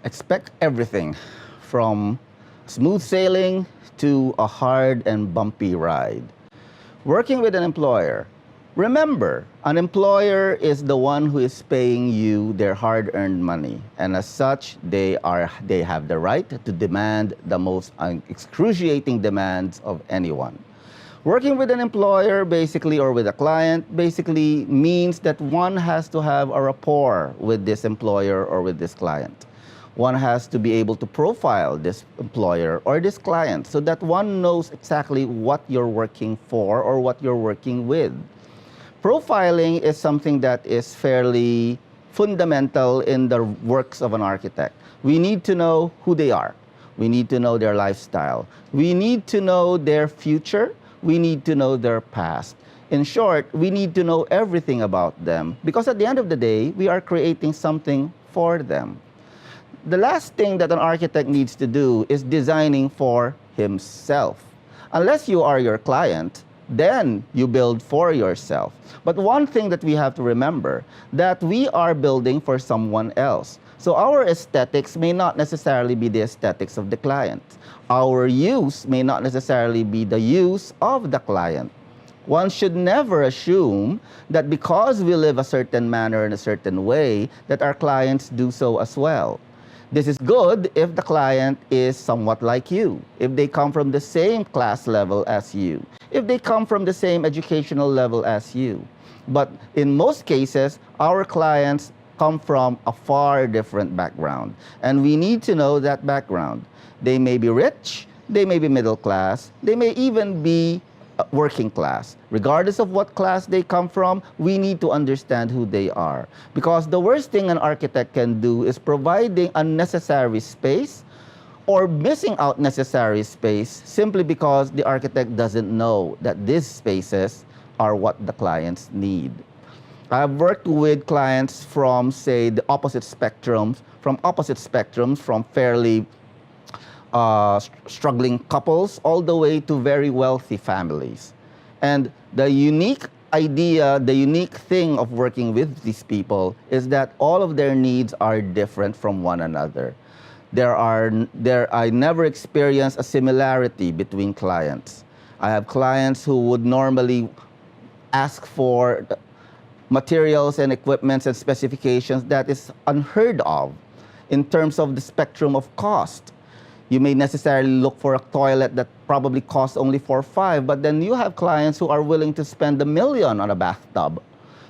Expect everything from smooth sailing to a hard and bumpy ride. Working with an employer. Remember, an employer is the one who is paying you their hard-earned money, and as such, they have the right to demand the most excruciating demands of anyone. Working with an employer basically, or with a client, basically means that one has to have a rapport with this employer or with this client. One has to be able to profile this employer or this client so that one knows exactly what you're working for or what you're working with. Profiling is something that is fairly fundamental in the works of an architect. We need to know who they are. We need to know their lifestyle. We need to know their future. We need to know their past. In short, we need to know everything about them because at the end of the day, we are creating something for them. The last thing that an architect needs to do is designing for himself. Unless you are your client, then you build for yourself. But one thing that we have to remember, that we are building for someone else. So our aesthetics may not necessarily be the aesthetics of the client. Our use may not necessarily be the use of the client. One should never assume that because we live a certain manner in a certain way, that our clients do so as well. This is good if the client is somewhat like you, if they come from the same class level as you, if they come from the same educational level as you. But in most cases, our clients come from a far different background, and we need to know that background. They may be rich, they may be middle class, they may even be working class. Regardless of what class they come from, we need to understand who they are. Because the worst thing an architect can do is providing unnecessary space or missing out necessary space simply because the architect doesn't know that these spaces are what the clients need. I've worked with clients from, say, the opposite spectrums, from fairly struggling couples all the way to very wealthy families. And the unique idea, the unique thing of working with these people is that all of their needs are different from one another. I never experience a similarity between clients. I have clients who would normally ask for materials and equipments and specifications that is unheard of in terms of the spectrum of cost. You may necessarily look for a toilet that probably costs only $4 or $5, but then you have clients who are willing to spend $1 million on a bathtub.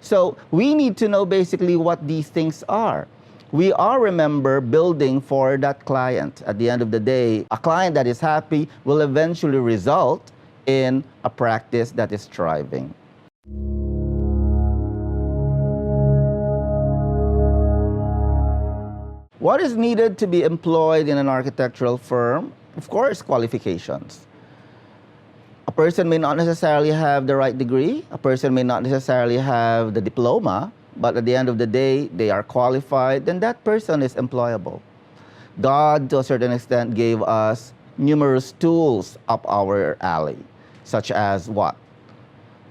So we need to know basically what these things are. We are, remember, building for that client. At the end of the day, a client that is happy will eventually result in a practice that is thriving. What is needed to be employed in an architectural firm? Of course, qualifications. A person may not necessarily have the right degree. A person may not necessarily have the diploma, but at the end of the day, they are qualified, then that person is employable. God, to a certain extent, gave us numerous tools up our alley, such as what?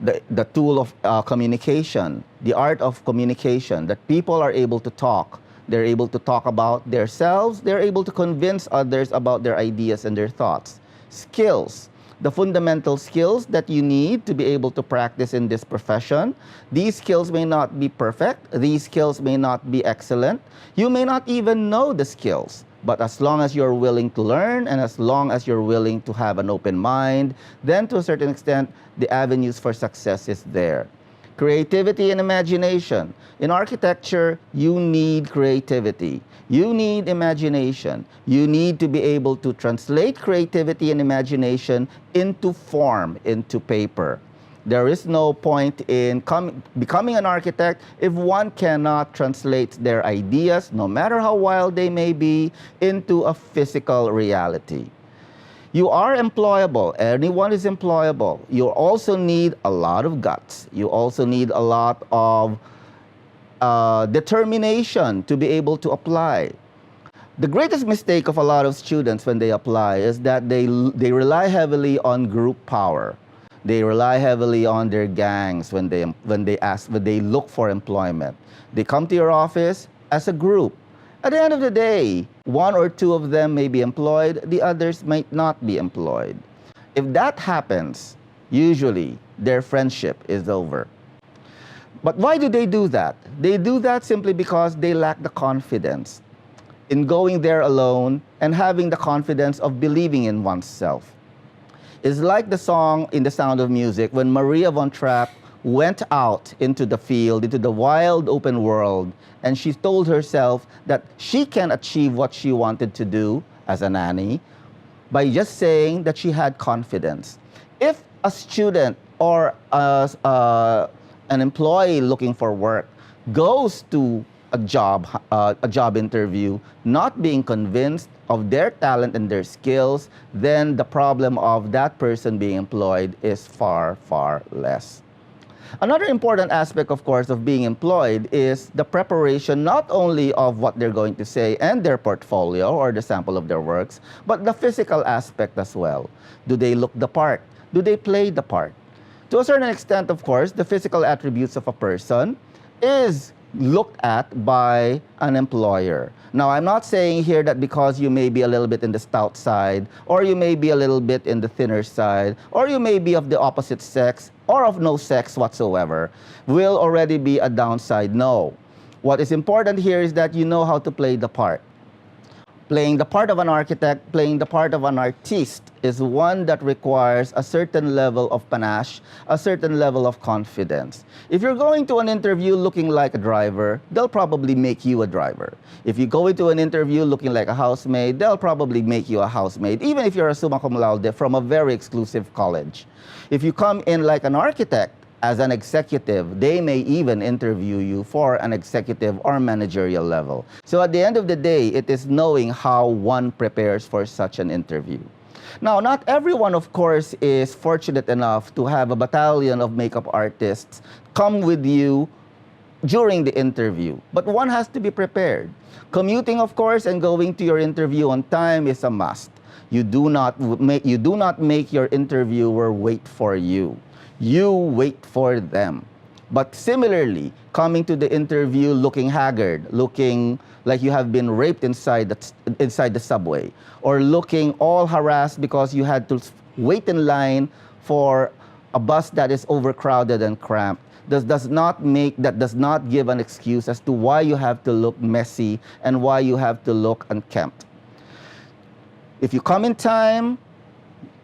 The tool of communication, the art of communication, that people are able to talk. They're able to talk about themselves. They're able to convince others about their ideas and their thoughts. Skills, the fundamental skills that you need to be able to practice in this profession. These skills may not be perfect. These skills may not be excellent. You may not even know the skills. But as long as you're willing to learn and as long as you're willing to have an open mind, then to a certain extent, the avenues for success is there. Creativity and imagination. In architecture, you need creativity. You need imagination. You need to be able to translate creativity and imagination into form, into paper. There is no point in becoming an architect if one cannot translate their ideas, no matter how wild they may be, into a physical reality. You are employable. Anyone is employable. You also need a lot of guts. You also need a lot of determination to be able to apply. The greatest mistake of a lot of students when they apply is that they rely heavily on group power. They rely heavily on their gangs when they look for employment. They come to your office as a group, At the end of the day, one or two of them may be employed, the others might not be employed. If that happens, usually their friendship is over. But why do they do that? They do that simply because they lack the confidence in going there alone and having the confidence of believing in oneself. It's like the song in The Sound of Music when Maria von Trapp went out into the field, into the wild open world, and she told herself that she can achieve what she wanted to do as a nanny by just saying that she had confidence. If a student or an employee looking for work goes to a job interview, not being convinced of their talent and their skills, then the problem of that person being employed is far, far less. Another important aspect, of course, of being employed is the preparation not only of what they're going to say and their portfolio or the sample of their works, but the physical aspect as well. Do they look the part? Do they play the part? To a certain extent, of course, the physical attributes of a person is looked at by an employer. Now, I'm not saying here that because you may be a little bit in the stout side, or you may be a little bit in the thinner side, or you may be of the opposite sex, or of no sex whatsoever, will already be a downside. No. What is important here is that you know how to play the part. Playing the part of an architect, playing the part of an artiste is one that requires a certain level of panache, a certain level of confidence. If you're going to an interview looking like a driver, they'll probably make you a driver. If you go into an interview looking like a housemaid, they'll probably make you a housemaid, even if you're a summa cum laude from a very exclusive college. If you come in like an architect, as an executive, they may even interview you for an executive or managerial level. So at the end of the day, it is knowing how one prepares for such an interview. Now, not everyone, of course, is fortunate enough to have a battalion of makeup artists come with you during the interview, but one has to be prepared. Commuting, of course, and going to your interview on time is a must. You do not make your interviewer wait for you. You wait for them. But similarly, coming to the interview looking haggard, looking like you have been raped inside the subway, or looking all harassed because you had to wait in line for a bus that is overcrowded and cramped, that does not give an excuse as to why you have to look messy and why you have to look unkempt. If you come in time,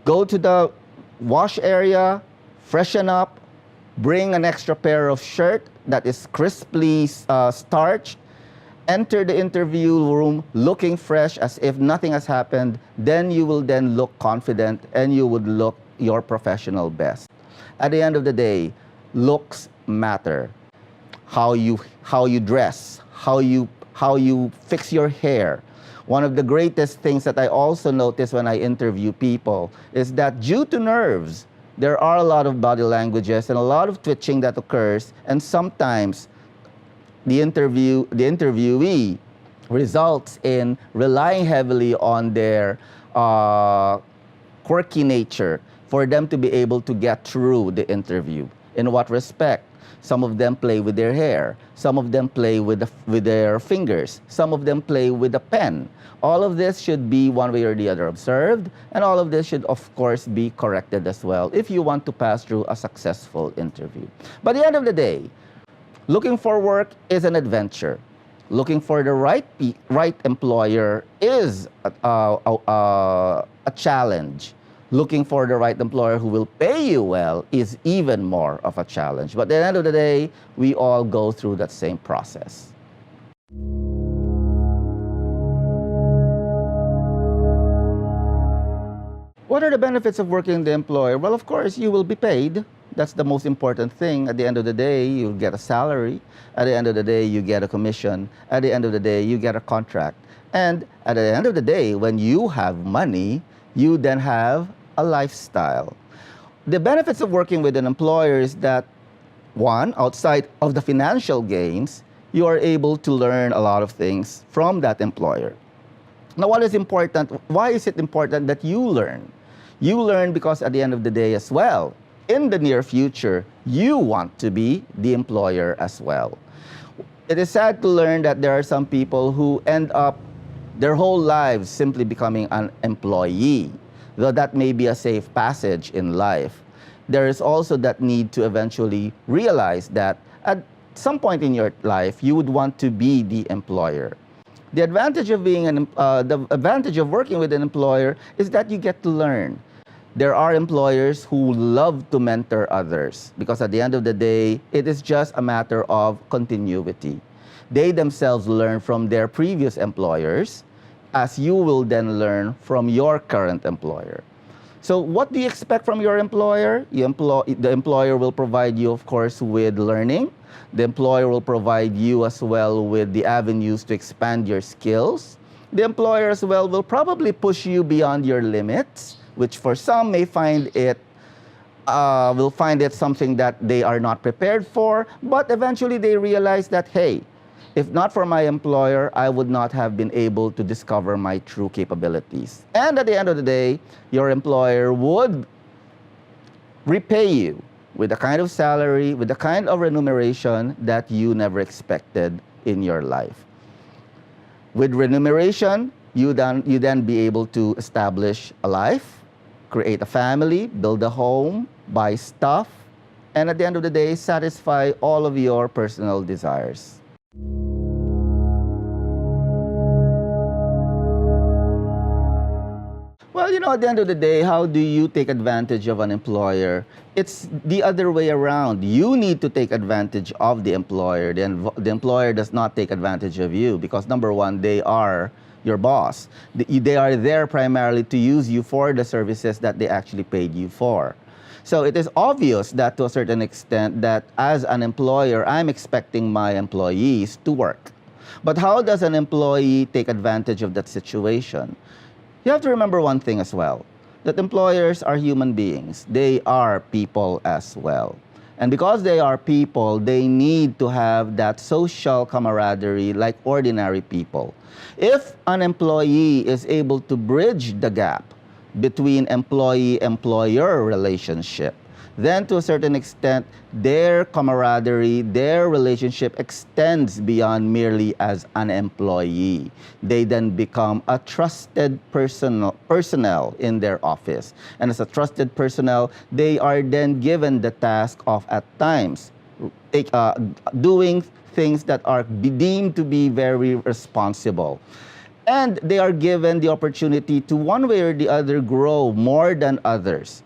go to the wash area, freshen up, bring an extra pair of shirt that is crisply starched, enter the interview room looking fresh as if nothing has happened, then you will then look confident and you would look your professional best. At the end of the day, looks matter. How you dress, how you fix your hair. One of the greatest things that I also notice when I interview people is that due to nerves, there are a lot of body languages and a lot of twitching that occurs, and sometimes the interviewee results in relying heavily on their quirky nature for them to be able to get through the interview. In what respect? Some of them play with their hair. Some of them play with their fingers. Some of them play with a pen. All of this should be one way or the other observed, and all of this should, of course, be corrected as well if you want to pass through a successful interview. But at the end of the day, looking for work is an adventure. Looking for the right employer is a challenge. Looking for the right employer who will pay you well is even more of a challenge. But at the end of the day, we all go through that same process. What are the benefits of working in the employer? Well, of course, you will be paid. That's the most important thing. At the end of the day, you'll get a salary. At the end of the day, you get a commission. At the end of the day, you get a contract. And at the end of the day, when you have money, you then have a lifestyle. The benefits of working with an employer is that, one, outside of the financial gains, you are able to learn a lot of things from that employer. Now, what is important? Why is it important that you learn? You learn because at the end of the day as well, in the near future, you want to be the employer as well. It is sad to learn that there are some people who end up their whole lives simply becoming an employee. Though that may be a safe passage in life, there is also that need to eventually realize that at some point in your life, you would want to be the employer. The advantage of the advantage of working with an employer is that you get to learn. There are employers who love to mentor others because at the end of the day, it is just a matter of continuity. They themselves learn from their previous employers, as you will then learn from your current employer. So what do you expect from your employer? The employer will provide you, of course, with learning. The employer will provide you as well with the avenues to expand your skills. The employer as well will probably push you beyond your limits, which for some may find it will find it something that they are not prepared for, but eventually they realize that, hey, if not for my employer, I would not have been able to discover my true capabilities. And at the end of the day, your employer would repay you with the kind of salary, with the kind of remuneration that you never expected in your life. With remuneration, you then be able to establish a life, create a family, build a home, buy stuff, and at the end of the day, satisfy all of your personal desires. Well, at the end of the day, how do you take advantage of an employer? It's the other way around. You need to take advantage of the employer. The employer does not take advantage of you because, number one, they are your boss. They are there primarily to use you for the services that they actually paid you for. So it is obvious that to a certain extent that as an employer, I'm expecting my employees to work. But how does an employee take advantage of that situation? You have to remember one thing as well, that employers are human beings. They are people as well. And because they are people, they need to have that social camaraderie like ordinary people. If an employee is able to bridge the gap between employee-employer relationship, then to a certain extent, their camaraderie, their relationship extends beyond merely as an employee. They then become a trusted personnel in their office. And as a trusted personnel, they are then given the task of, at times, doing things that are deemed to be very responsible. And they are given the opportunity to, one way or the other, grow more than others.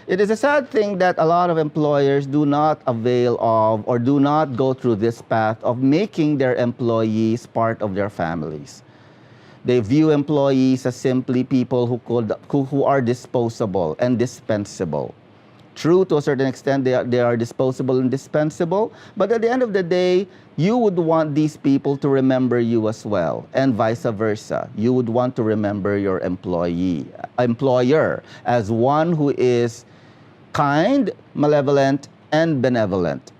It is a sad thing that a lot of employers do not avail of or do not go through this path of making their employees part of their families. They view employees as simply people who are disposable and dispensable. True, to a certain extent, they are disposable and dispensable, but at the end of the day, you would want these people to remember you as well, and vice versa. You would want to remember your employer as one who is kind, malevolent, and benevolent.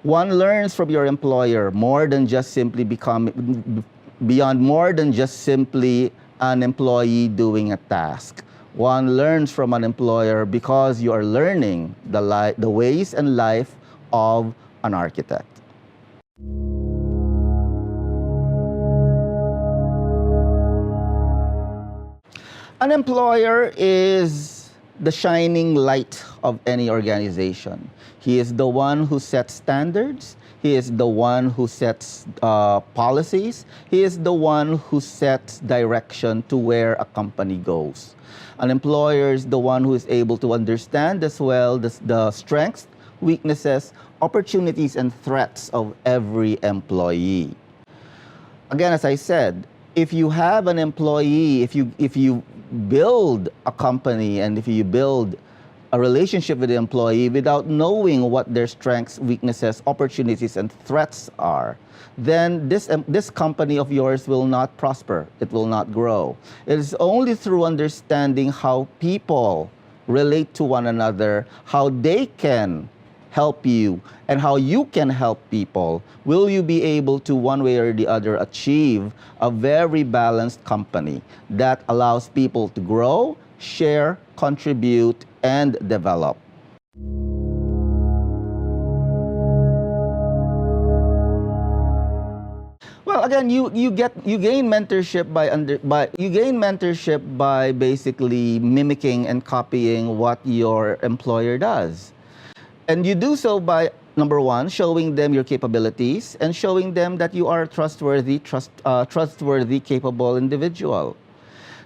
One learns from your employer more than just simply beyond more than just simply an employee doing a task. One learns from an employer because you are learning the ways and life of an architect. An employer is the shining light of any organization. He is the one who sets standards. He is the one who sets policies. He is the one who sets direction to where a company goes. An employer is the one who is able to understand as well the strengths, weaknesses, opportunities, and threats of every employee. Again, as I said, if you have an employee, if you build a company and if you build a relationship with the employee without knowing what their strengths, weaknesses, opportunities, and threats are, then this company of yours will not prosper. It will not grow. It is only through understanding how people relate to one another, how they can help you, and how you can help people, will you be able to, one way or the other, achieve a very balanced company that allows people to grow, share, contribute, and develop. Well, again, you gain mentorship by basically mimicking and copying what your employer does. And you do so by, number one, showing them your capabilities and showing them that you are a trustworthy, capable individual.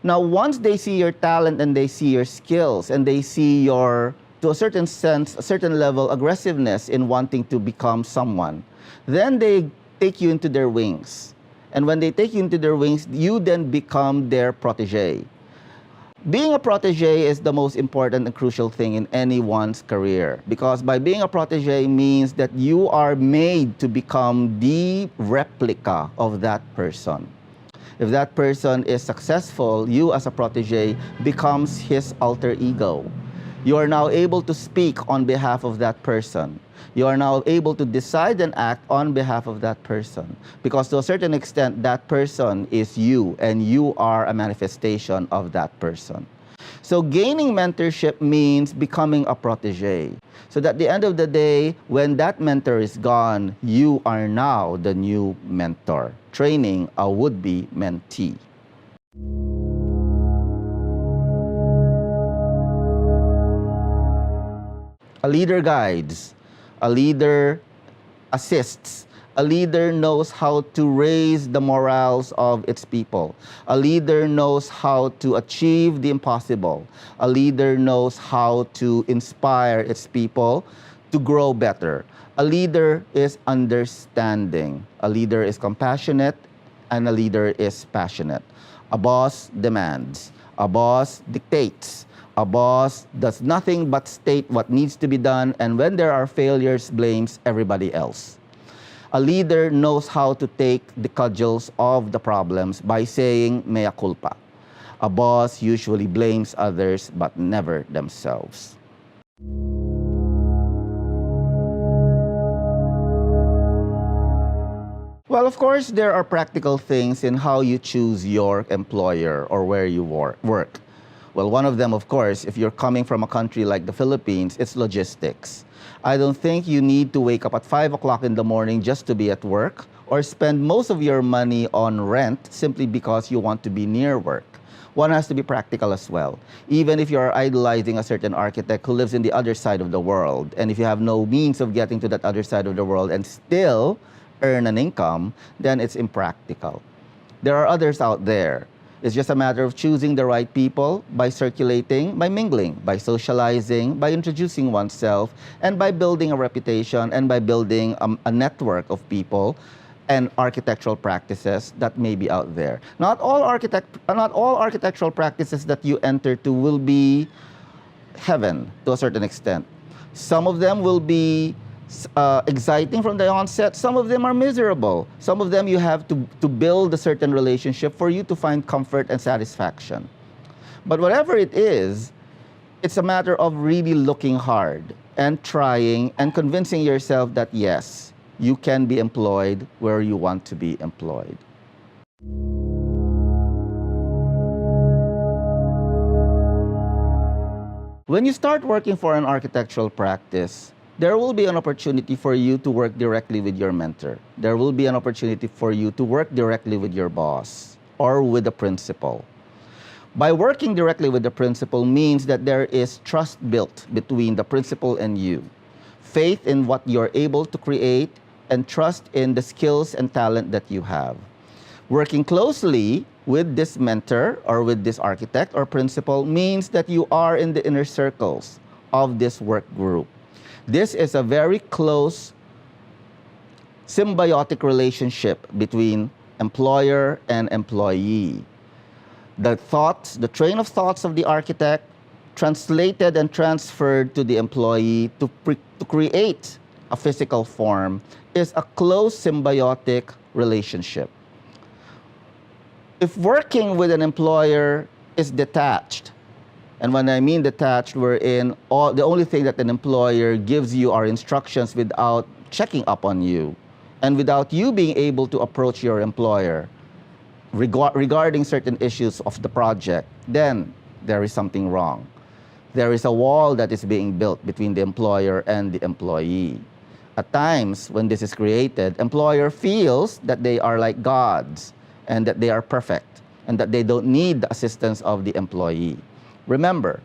Now, once they see your talent and they see your skills and they see your, to a certain sense, a certain level aggressiveness in wanting to become someone, then they take you into their wings. And when they take you into their wings, you then become their protege. Being a protege is the most important and crucial thing in anyone's career, because by being a protege means that you are made to become the replica of that person. If that person is successful, you as a protege becomes his alter ego. You are now able to speak on behalf of that person. You are now able to decide and act on behalf of that person. Because to a certain extent, that person is you, and you are a manifestation of that person. So gaining mentorship means becoming a protege. So that at the end of the day, when that mentor is gone, you are now the new mentor, training a would-be mentee. A leader guides, a leader assists, a leader knows how to raise the morals of its people. A leader knows how to achieve the impossible. A leader knows how to inspire its people to grow better. A leader is understanding. A leader is compassionate, and a leader is passionate. A boss demands. A boss dictates. A boss does nothing but state what needs to be done, and when there are failures, blames everybody else. A leader knows how to take the cudgels of the problems by saying mea culpa. A boss usually blames others but never themselves. Well, of course, there are practical things in how you choose your employer or where you work. Well, one of them, of course, if you're coming from a country like the Philippines, it's logistics. I don't think you need to wake up at 5 o'clock in the morning just to be at work, or spend most of your money on rent simply because you want to be near work. One has to be practical as well. Even if you're idolizing a certain architect who lives in the other side of the world, and if you have no means of getting to that other side of the world and still earn an income, then it's impractical. There are others out there. It's just a matter of choosing the right people by circulating, by mingling, by socializing, by introducing oneself, and by building a reputation, and by building a network of people and architectural practices that may be out there. Not all architectural practices that you enter to will be heaven to a certain extent. Some of them will be exciting from the onset. Some of them are miserable. Some of them you have to build a certain relationship for you to find comfort and satisfaction. But whatever it is, it's a matter of really looking hard and trying and convincing yourself that yes, you can be employed where you want to be employed. When you start working for an architectural practice, there will be an opportunity for you to work directly with your mentor. There will be an opportunity for you to work directly with your boss or with the principal. By working directly with the principal means that there is trust built between the principal and you, faith in what you're able to create, and trust in the skills and talent that you have. Working closely with this mentor or with this architect or principal means that you are in the inner circles of this work group. This is a very close symbiotic relationship between employer and employee. The thoughts, the train of thoughts of the architect translated and transferred to the employee to create a physical form is a close symbiotic relationship. If working with an employer is detached, and when I mean detached, wherein the only thing that an employer gives you are instructions without checking up on you, and without you being able to approach your employer regarding certain issues of the project, then there is something wrong. There is a wall that is being built between the employer and the employee. At times, when this is created, employer feels that they are like gods and that they are perfect and that they don't need the assistance of the employee. Remember,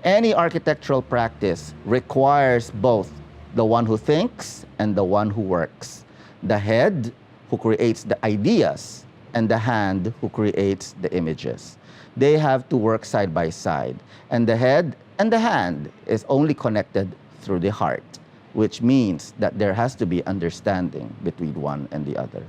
any architectural practice requires both the one who thinks and the one who works. The head who creates the ideas and the hand who creates the images. They have to work side by side. And the head and the hand is only connected through the heart, which means that there has to be understanding between one and the other.